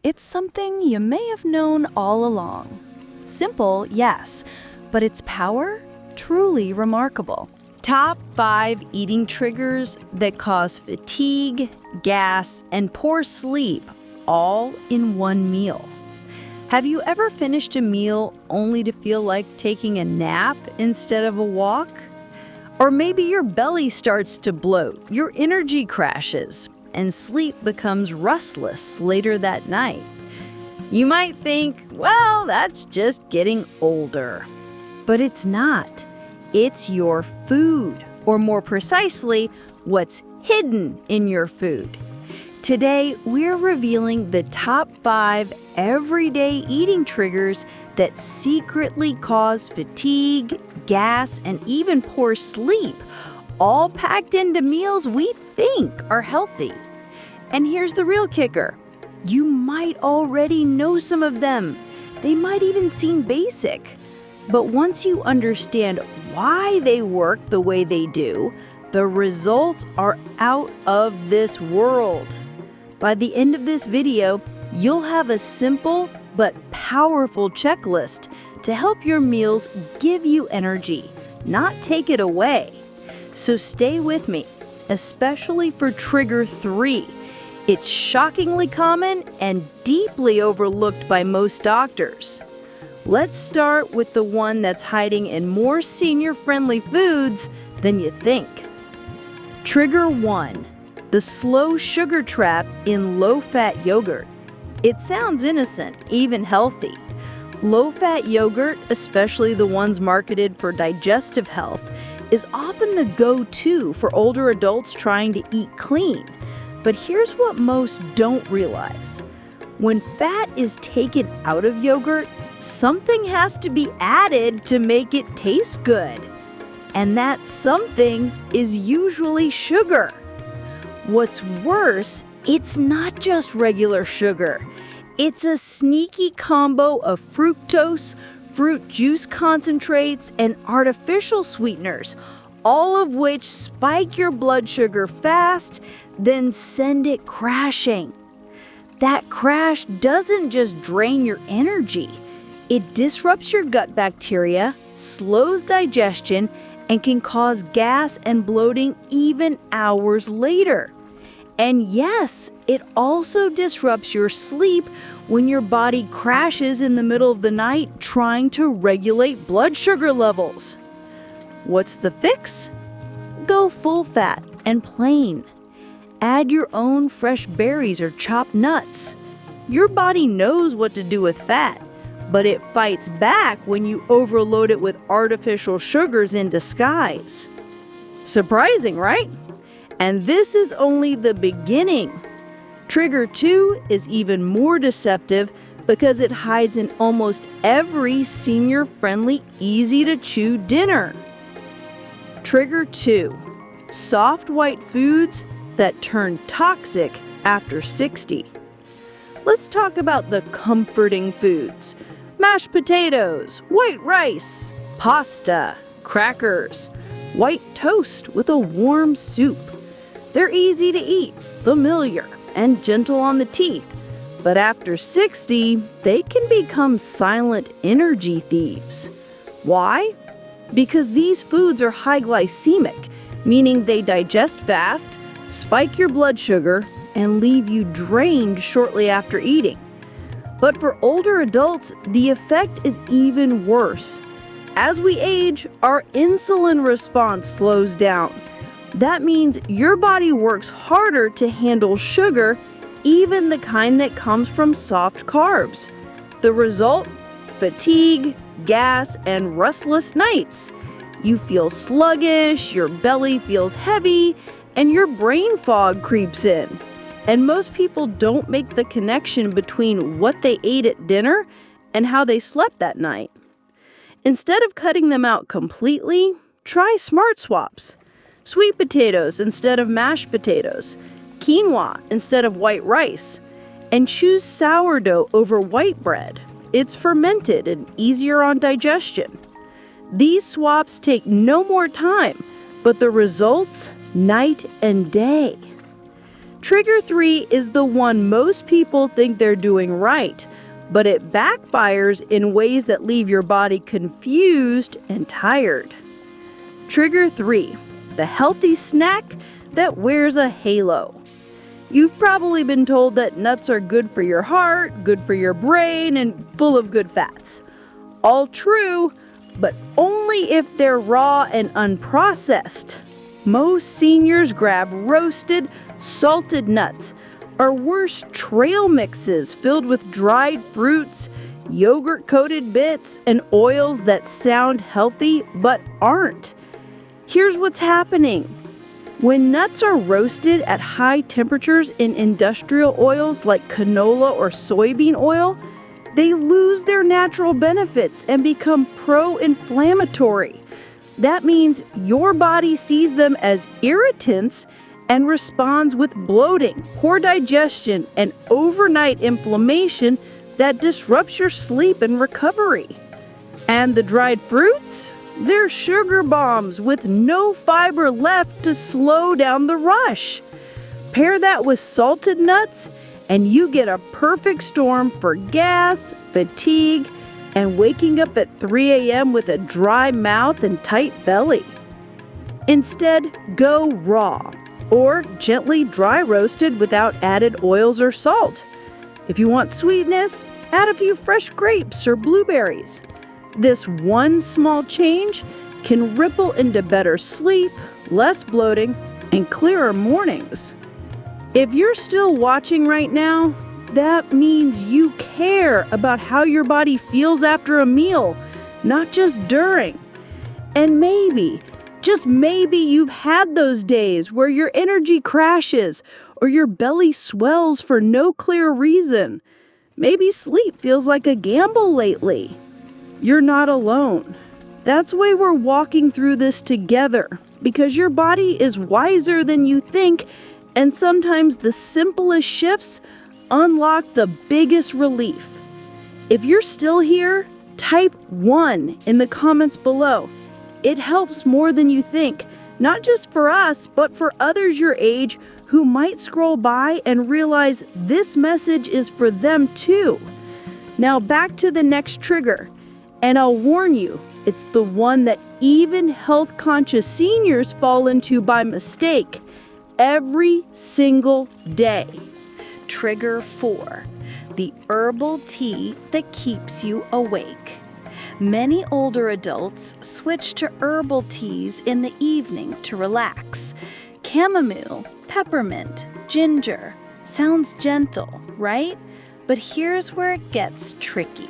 It's something you may have known all along. Simple, yes, but its power? Truly remarkable. Top 5 eating triggers that cause fatigue, gas, and poor sleep, all in one meal. Have you ever finished a meal only to feel like taking a nap instead of a walk? Or maybe your belly starts to bloat, your energy crashes, and sleep becomes restless later that night. You might think, well, that's just getting older. But it's not. It's your food, or more precisely, what's hidden in your food. Today, we're revealing the top 5 everyday eating triggers that secretly cause fatigue, gas, and even poor sleep, all packed into meals we think are healthy. And here's the real kicker. You might already know some of them. They might even seem basic. But once you understand why they work the way they do, the results are out of this world. By the end of this video, you'll have a simple but powerful checklist to help your meals give you energy, not take it away. So stay with me, especially for trigger 3. It's shockingly common and deeply overlooked by most doctors. Let's start with the one that's hiding in more senior-friendly foods than you think. Trigger 1. The slow sugar trap in low-fat yogurt. It sounds innocent, even healthy. Low-fat yogurt, especially the ones marketed for digestive health, is often the go-to for older adults trying to eat clean. But here's what most don't realize. When fat is taken out of yogurt, something has to be added to make it taste good. And that something is usually sugar. What's worse, it's not just regular sugar. It's a sneaky combo of fructose, fruit juice concentrates, and artificial sweeteners, all of which spike your blood sugar fast, then send it crashing. That crash doesn't just drain your energy. It disrupts your gut bacteria, slows digestion, and can cause gas and bloating even hours later. And yes, it also disrupts your sleep when your body crashes in the middle of the night trying to regulate blood sugar levels. What's the fix? Go full fat and plain. Add your own fresh berries or chopped nuts. Your body knows what to do with fat, but it fights back when you overload it with artificial sugars in disguise. Surprising, right? And this is only the beginning. Trigger 2 is even more deceptive because it hides in almost every senior-friendly, easy-to-chew dinner. Trigger 2. Soft white foods that turn toxic after 60. Let's talk about the comforting foods. Mashed potatoes, white rice, pasta, crackers, white toast with a warm soup. They're easy to eat, familiar, and gentle on the teeth. But after 60, they can become silent energy thieves. Why? Because these foods are high glycemic, meaning they digest fast, spike your blood sugar, and leave you drained shortly after eating. But for older adults, the effect is even worse. As we age, our insulin response slows down. That means your body works harder to handle sugar, even the kind that comes from soft carbs. The result? Fatigue, gas, and restless nights. You feel sluggish, your belly feels heavy, and your brain fog creeps in. And most people don't make the connection between what they ate at dinner and how they slept that night. Instead of cutting them out completely, try smart swaps. Sweet potatoes instead of mashed potatoes, quinoa instead of white rice, and choose sourdough over white bread. It's fermented and easier on digestion. These swaps take no more time, but the results, night and day. Trigger 3 is the one most people think they're doing right, but it backfires in ways that leave your body confused and tired. Trigger 3, the healthy snack that wears a halo. You've probably been told that nuts are good for your heart, good for your brain, and full of good fats. All true, but only if they're raw and unprocessed. Most seniors grab roasted, salted nuts, or worse, trail mixes filled with dried fruits, yogurt-coated bits, and oils that sound healthy but aren't. Here's what's happening. When nuts are roasted at high temperatures in industrial oils like canola or soybean oil, they lose their natural benefits and become pro-inflammatory. That means your body sees them as irritants and responds with bloating, poor digestion, and overnight inflammation that disrupts your sleep and recovery. And the dried fruits? They're sugar bombs with no fiber left to slow down the rush. Pair that with salted nuts, and you get a perfect storm for gas, fatigue, and waking up at 3 a.m. with a dry mouth and tight belly. Instead, go raw, or gently dry roasted without added oils or salt. If you want sweetness, add a few fresh grapes or blueberries. This one small change can ripple into better sleep, less bloating, and clearer mornings. If you're still watching right now, that means you care about how your body feels after a meal, not just during. And maybe, just maybe, you've had those days where your energy crashes or your belly swells for no clear reason. Maybe sleep feels like a gamble lately. You're not alone. That's why we're walking through this together, because your body is wiser than you think, and sometimes the simplest shifts unlock the biggest relief. If you're still here, type 1 in the comments below. It helps more than you think, not just for us, but for others your age who might scroll by and realize this message is for them too. Now back to the next trigger. And I'll warn you, it's the one that even health-conscious seniors fall into by mistake every single day. Trigger 4, the herbal tea that keeps you awake. Many older adults switch to herbal teas in the evening to relax. Chamomile, peppermint, ginger. Sounds gentle, right? But here's where it gets tricky.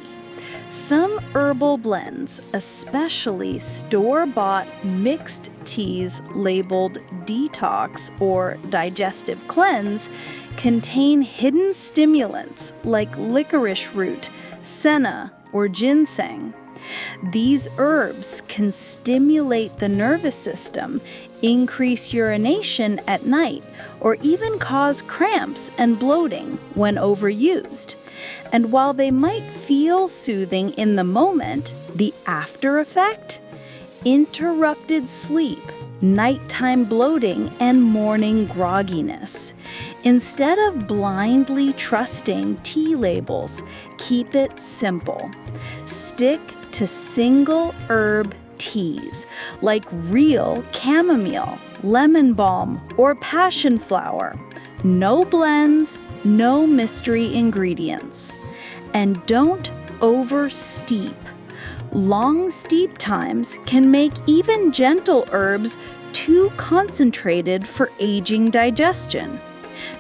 Some herbal blends, especially store-bought mixed teas labeled detox or digestive cleanse, contain hidden stimulants like licorice root, senna, or ginseng. These herbs can stimulate the nervous system, increase urination at night, or even cause cramps and bloating when overused. And while they might feel soothing in the moment, the after effect? Interrupted sleep, nighttime bloating, and morning grogginess. Instead of blindly trusting tea labels, keep it simple. Stick to single herb teas like real chamomile, lemon balm, or passion flower. No blends, no mystery ingredients. And don't oversteep. Long steep times can make even gentle herbs too concentrated for aging digestion.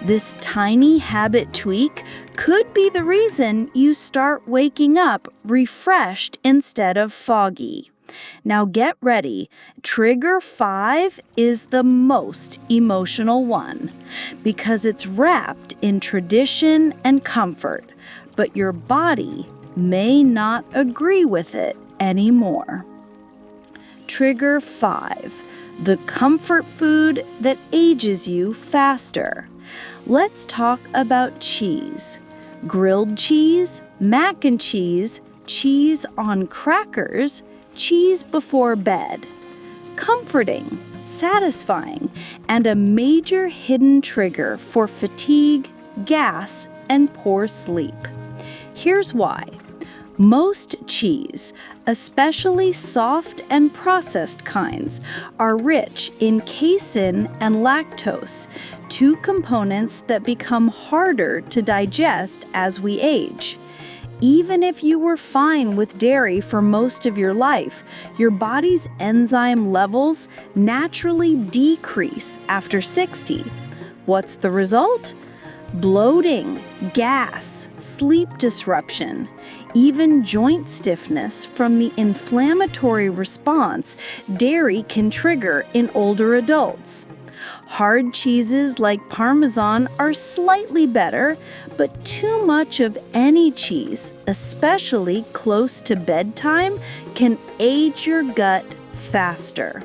This tiny habit tweak could be the reason you start waking up refreshed instead of foggy. Now get ready. Trigger 5 is the most emotional one because it's wrapped in tradition and comfort, but your body may not agree with it anymore. Trigger 5, the comfort food that ages you faster. Let's talk about cheese. Grilled cheese, mac and cheese, cheese on crackers, cheese before bed. Comforting, satisfying, and a major hidden trigger for fatigue, gas, and poor sleep. Here's why. Most cheese, especially soft and processed kinds, are rich in casein and lactose, two components that become harder to digest as we age. Even if you were fine with dairy for most of your life, your body's enzyme levels naturally decrease after 60. What's the result? Bloating, gas, sleep disruption, even joint stiffness from the inflammatory response dairy can trigger in older adults. Hard cheeses like Parmesan are slightly better, but too much of any cheese, especially close to bedtime, can age your gut faster.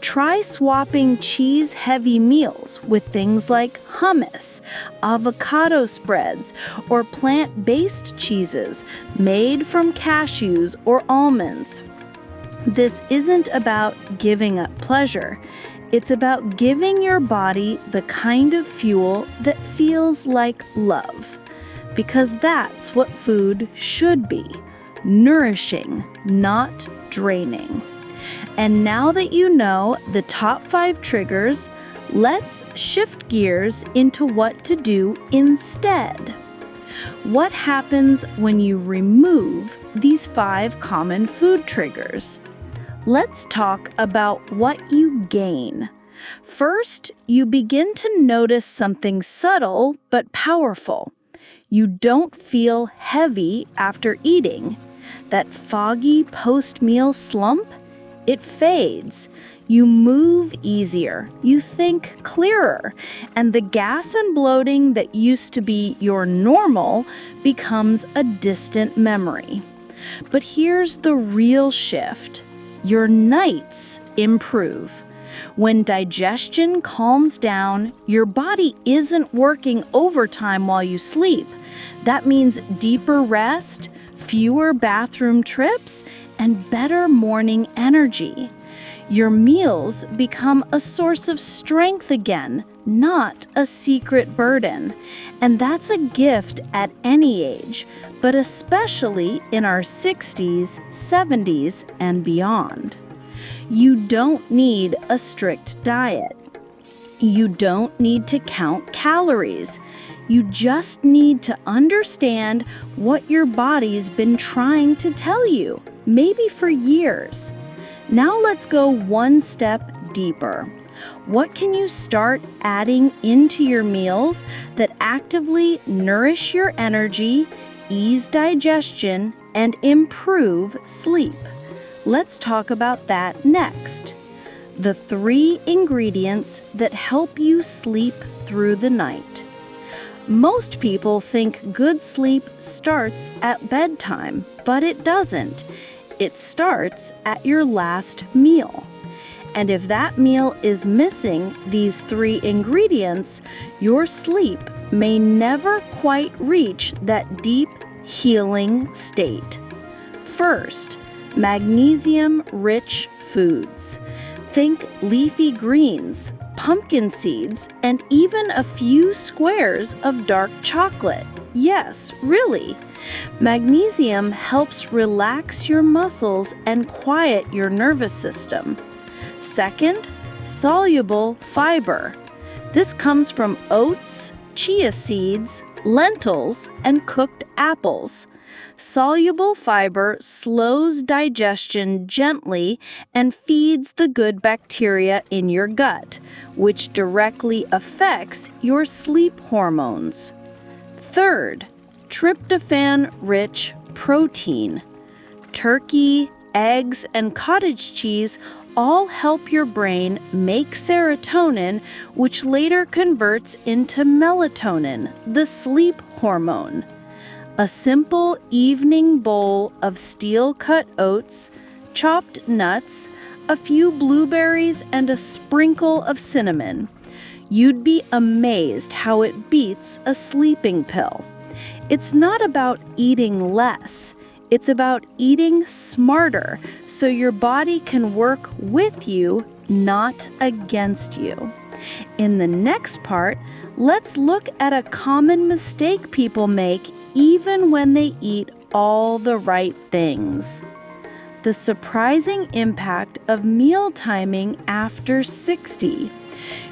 Try swapping cheese-heavy meals with things like hummus, avocado spreads, or plant-based cheeses made from cashews or almonds. This isn't about giving up pleasure. It's about giving your body the kind of fuel that feels like love. Because that's what food should be: nourishing, not draining. And now that you know the top 5 triggers, let's shift gears into what to do instead. What happens when you remove these 5 common food triggers? Let's talk about what you gain. First, you begin to notice something subtle but powerful. You don't feel heavy after eating. That foggy post-meal slump? It fades. You move easier, you think clearer, and the gas and bloating that used to be your normal becomes a distant memory. But here's the real shift. Your nights improve. When digestion calms down, your body isn't working overtime while you sleep. That means deeper rest, fewer bathroom trips, and better morning energy. Your meals become a source of strength again, not a secret burden. And that's a gift at any age, but especially in our 60s, 70s, and beyond. You don't need a strict diet. You don't need to count calories. You just need to understand what your body's been trying to tell you, maybe for years. Now let's go one step deeper. What can you start adding into your meals that actively nourish your energy, ease digestion, and improve sleep? Let's talk about that next. The 3 ingredients that help you sleep through the night. Most people think good sleep starts at bedtime, but it doesn't. It starts at your last meal. And if that meal is missing these 3 ingredients, your sleep may never quite reach that deep, healing state. First, magnesium-rich foods. Think leafy greens, pumpkin seeds, and even a few squares of dark chocolate. Yes, really. Magnesium helps relax your muscles and quiet your nervous system. Second, soluble fiber. This comes from oats, chia seeds, lentils, and cooked apples. Soluble fiber slows digestion gently and feeds the good bacteria in your gut, which directly affects your sleep hormones. Third, tryptophan-rich protein. Turkey, eggs, and cottage cheese all help your brain make serotonin, which later converts into melatonin, the sleep hormone. A simple evening bowl of steel-cut oats, chopped nuts, a few blueberries, and a sprinkle of cinnamon. You'd be amazed how it beats a sleeping pill. It's not about eating less. It's about eating smarter so your body can work with you not against you. In the next part, let's look at a common mistake people make even when they eat all the right things. The surprising impact of meal timing after 60.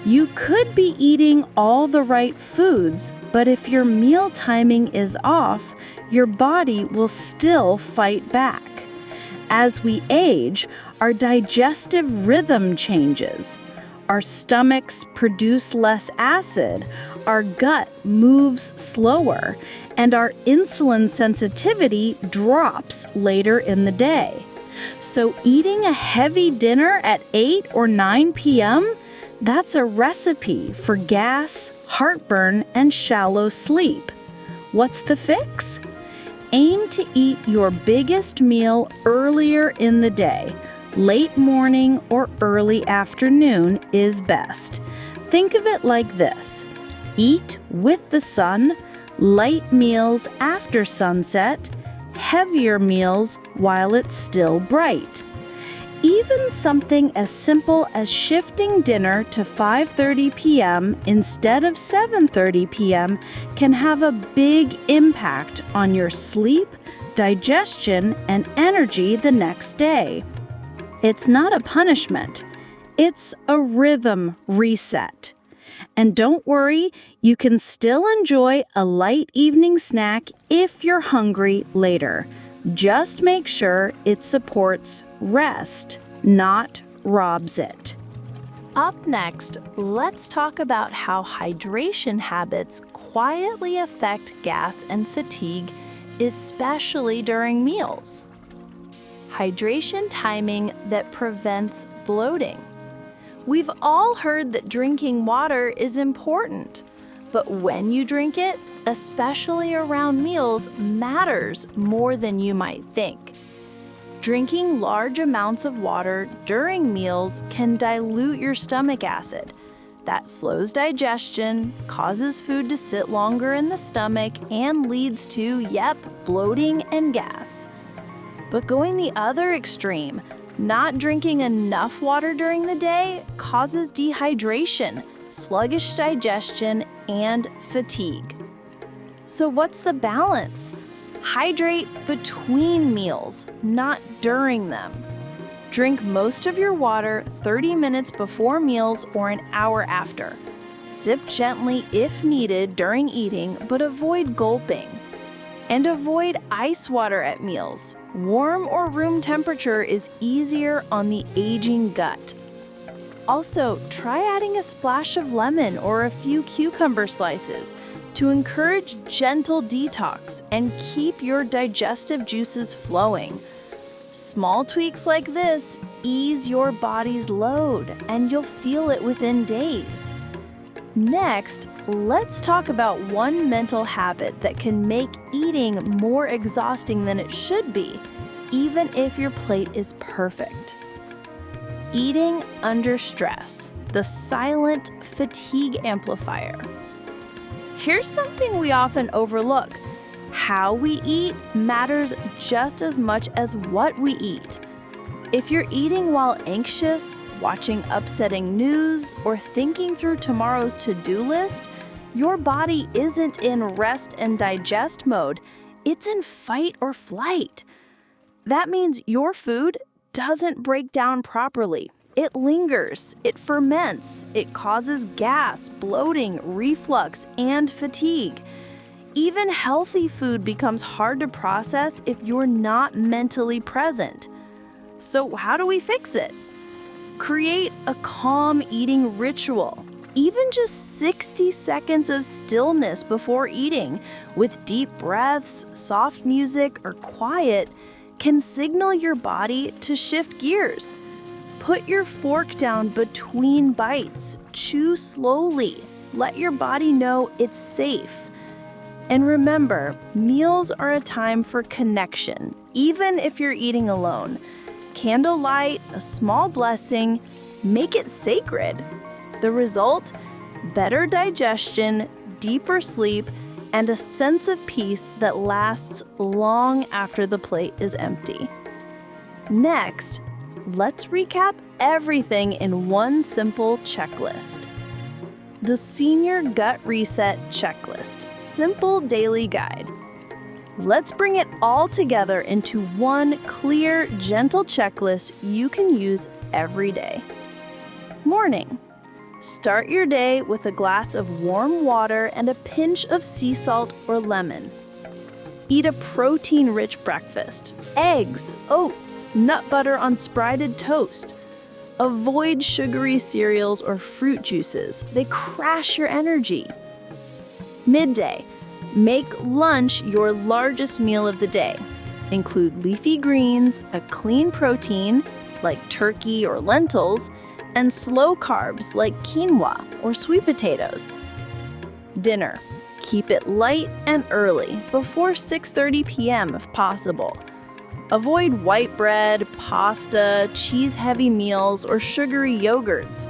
You could be eating all the right foods, but if your meal timing is off, your body will still fight back. As we age, our digestive rhythm changes. Our stomachs produce less acid, our gut moves slower, and our insulin sensitivity drops later in the day. So eating a heavy dinner at 8 or 9 p.m., that's a recipe for gas, heartburn, and shallow sleep. What's the fix? Aim to eat your biggest meal earlier in the day. Late morning or early afternoon is best. Think of it like this: eat with the sun, light meals after sunset, heavier meals while it's still bright. Even something as simple as shifting dinner to 5:30 p.m. instead of 7:30 p.m. can have a big impact on your sleep, digestion, and energy the next day. It's not a punishment. It's a rhythm reset. And don't worry, you can still enjoy a light evening snack if you're hungry later. Just make sure it supports rest, not robs it. Up next, let's talk about how hydration habits quietly affect gas and fatigue, especially during meals. Hydration timing that prevents bloating. We've all heard that drinking water is important, but when you drink it, especially around meals, matters more than you might think. Drinking large amounts of water during meals can dilute your stomach acid. That slows digestion, causes food to sit longer in the stomach, and leads to, bloating and gas. But going the other extreme, not drinking enough water during the day causes dehydration, sluggish digestion, and fatigue. So what's the balance? Hydrate between meals, not during them. Drink most of your water 30 minutes before meals or an hour after. Sip gently if needed during eating, but avoid gulping. And avoid ice water at meals. Warm or room temperature is easier on the aging gut. Also, try adding a splash of lemon or a few cucumber slices to encourage gentle detox and keep your digestive juices flowing. Small tweaks like this ease your body's load, and you'll feel it within days. Next, let's talk about one mental habit that can make eating more exhausting than it should be, even if your plate is perfect. Eating under stress, the silent fatigue amplifier. Here's something we often overlook. How we eat matters just as much as what we eat. If you're eating while anxious, watching upsetting news, or thinking through tomorrow's to-do list, your body isn't in rest and digest mode. It's in fight or flight. That means your food doesn't break down properly. It lingers, it ferments, it causes gas, bloating, reflux, and fatigue. Even healthy food becomes hard to process if you're not mentally present. So how do we fix it? Create a calm eating ritual. Even just 60 seconds of stillness before eating, with deep breaths, soft music, or quiet, can signal your body to shift gears. Put your fork down between bites. Chew slowly. Let your body know it's safe. And remember, meals are a time for connection, even if you're eating alone. Candlelight, a small blessing, make it sacred. The result? Better digestion, deeper sleep, and a sense of peace that lasts long after the plate is empty. Next, Let's recap everything in one simple checklist. The Senior Gut Reset Checklist, simple daily guide. Let's bring it all together into one clear, gentle checklist you can use every day. Morning. Start your day with a glass of warm water and a pinch of sea salt or lemon. Eat a protein-rich breakfast. Eggs, oats, nut butter on sprouted toast. Avoid sugary cereals or fruit juices. They crash your energy. Midday. Make lunch your largest meal of the day. Include leafy greens, a clean protein, like turkey or lentils, and slow carbs like quinoa or sweet potatoes. Dinner. Keep it light and early, before 6:30 p.m. if possible. Avoid white bread, pasta, cheese-heavy meals, or sugary yogurts.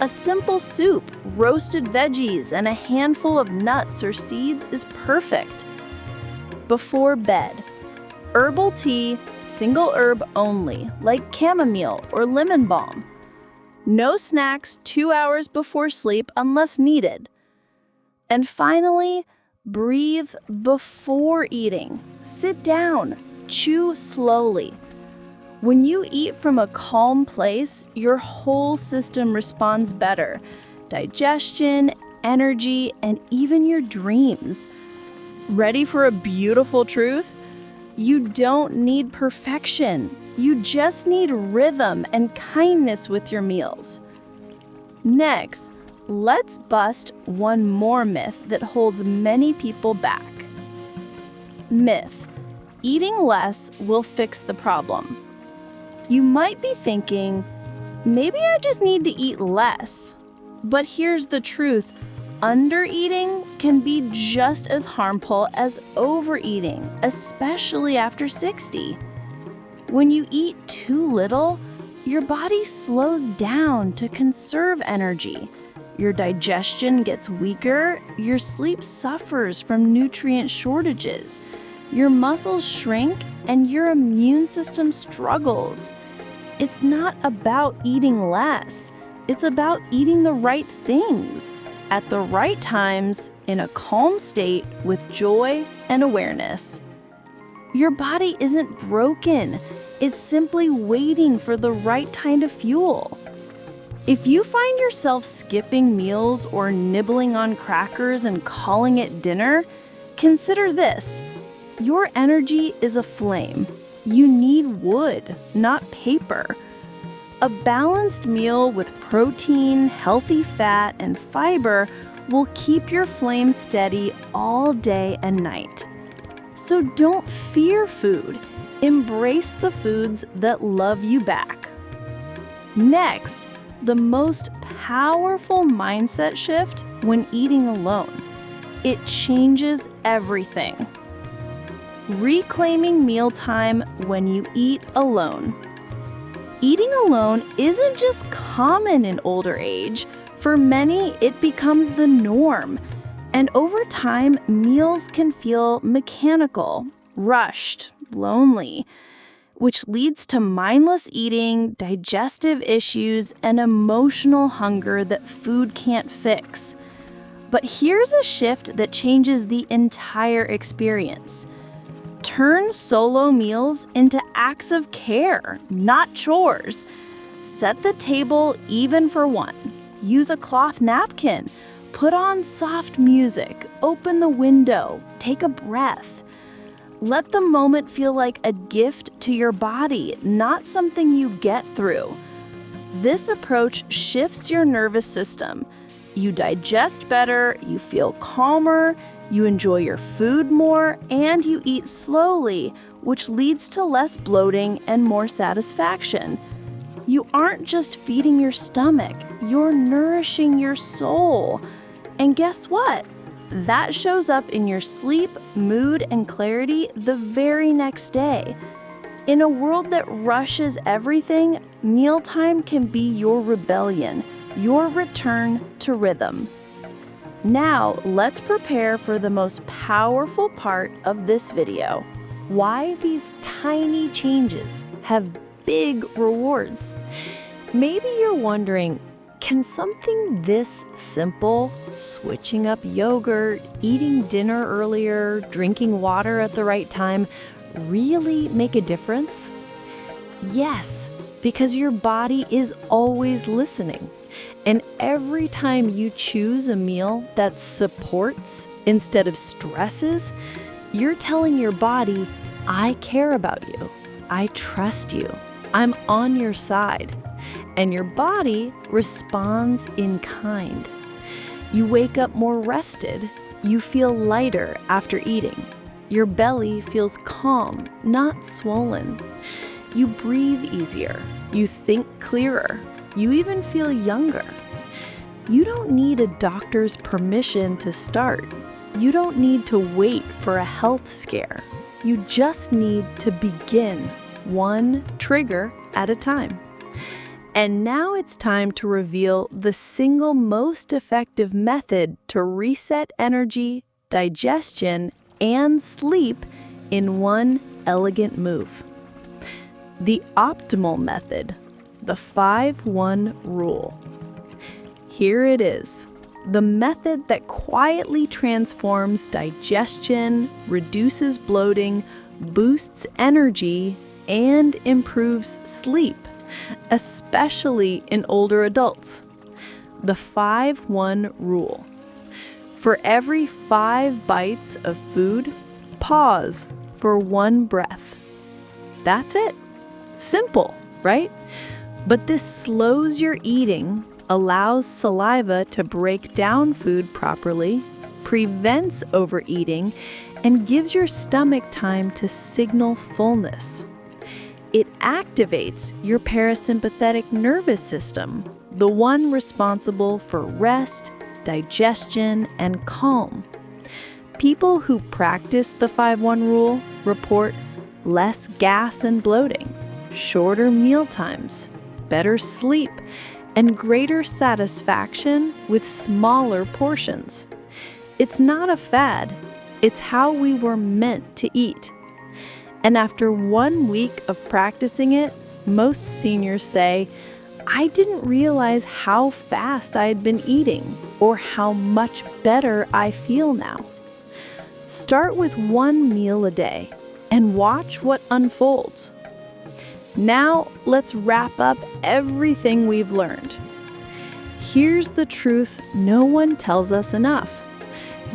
A simple soup, roasted veggies, and a handful of nuts or seeds is perfect. Before bed. Herbal tea, single herb only, like chamomile or lemon balm. No snacks 2 hours before sleep unless needed. And finally, breathe before eating. Sit down, chew slowly. When you eat from a calm place, your whole system responds better. Digestion, energy, and even your dreams. Ready for a beautiful truth? You don't need perfection. You just need rhythm and kindness with your meals. Next, let's bust one more myth that holds many people back. Myth: eating less will fix the problem. You might be thinking, maybe I just need to eat less. But here's the truth. Undereating can be just as harmful as overeating, especially after 60. When you eat too little, your body slows down to conserve energy. Your digestion gets weaker, your sleep suffers from nutrient shortages, your muscles shrink, and your immune system struggles. It's not about eating less. It's about eating the right things, at the right times, in a calm state with joy and awareness. Your body isn't broken. It's simply waiting for the right kind of fuel. If you find yourself skipping meals or nibbling on crackers and calling it dinner, consider this. Your energy is a flame. You need wood, not paper. A balanced meal with protein, healthy fat, and fiber will keep your flame steady all day and night. So don't fear food. Embrace the foods that love you back. Next, the most powerful mindset shift when eating alone. It changes everything. Reclaiming mealtime when you eat alone. Eating alone isn't just common in older age. For many, it becomes the norm. And over time, meals can feel mechanical, rushed, lonely, which leads to mindless eating, digestive issues, and emotional hunger that food can't fix. But here's a shift that changes the entire experience. Turn solo meals into acts of care, not chores. Set the table even for one. Use a cloth napkin. Put on soft music. Open the window. Take a breath. Let the moment feel like a gift to your body, not something you get through. This approach shifts your nervous system. You digest better, you feel calmer, you enjoy your food more, and you eat slowly, which leads to less bloating and more satisfaction. You aren't just feeding your stomach, you're nourishing your soul. And guess what? That shows up in your sleep, mood, and clarity the very next day. In a world that rushes everything, mealtime can be your rebellion, your return to rhythm. Now, let's prepare for the most powerful part of this video. Why these tiny changes have big rewards. Maybe you're wondering, can something this simple, switching up yogurt, eating dinner earlier, drinking water at the right time, really make a difference? Yes, because your body is always listening. And every time you choose a meal that supports instead of stresses, you're telling your body, I care about you. I trust you. I'm on your side. And your body responds in kind. You wake up more rested. You feel lighter after eating. Your belly feels calm, not swollen. You breathe easier. You think clearer. You even feel younger. You don't need a doctor's permission to start. You don't need to wait for a health scare. You just need to begin, one trigger at a time. And now it's time to reveal the single most effective method to reset energy, digestion, and sleep in one elegant move. The optimal method, the 5-1 rule. Here it is, the method that quietly transforms digestion, reduces bloating, boosts energy, and improves sleep, especially in older adults. The 5-1 rule. For every 5 bites of food, pause for 1 breath. That's it. Simple, right? But this slows your eating, allows saliva to break down food properly, prevents overeating, and gives your stomach time to signal fullness. It activates your parasympathetic nervous system, the one responsible for rest, digestion, and calm. People who practice the 5-1 rule report less gas and bloating, shorter meal times, better sleep, and greater satisfaction with smaller portions. It's not a fad, it's how we were meant to eat. And after 1 week of practicing it, most seniors say, I didn't realize how fast I had been eating or how much better I feel now. Start with 1 meal a day and watch what unfolds. Now, let's wrap up everything we've learned. Here's the truth no one tells us enough.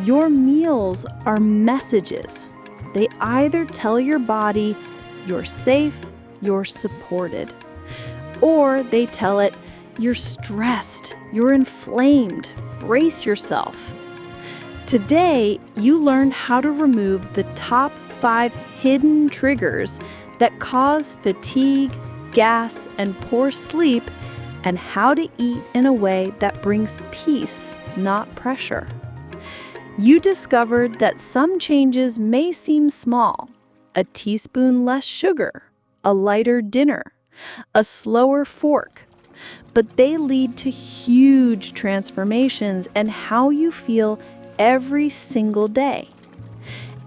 Your meals are messages. They either tell your body you're safe, you're supported, or they tell it you're stressed, you're inflamed, brace yourself. Today, you learned how to remove the top 5 hidden triggers that cause fatigue, gas, and poor sleep, and how to eat in a way that brings peace, not pressure. You discovered that some changes may seem small: a teaspoon less sugar, a lighter dinner, a slower fork, but they lead to huge transformations in how you feel every single day.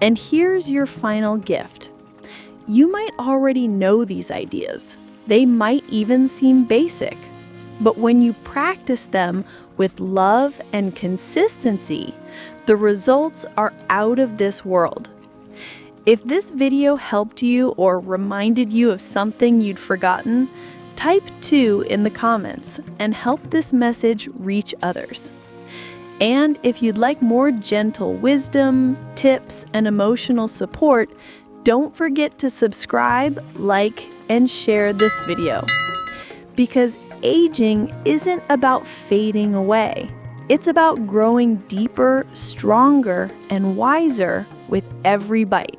And here's your final gift. You might already know these ideas. They might even seem basic. But when you practice them with love and consistency, the results are out of this world. If this video helped you or reminded you of something you'd forgotten, type 2 in the comments and help this message reach others. And if you'd like more gentle wisdom, tips, and emotional support, don't forget to subscribe, like, and share this video. Because aging isn't about fading away. It's about growing deeper, stronger, and wiser with every bite.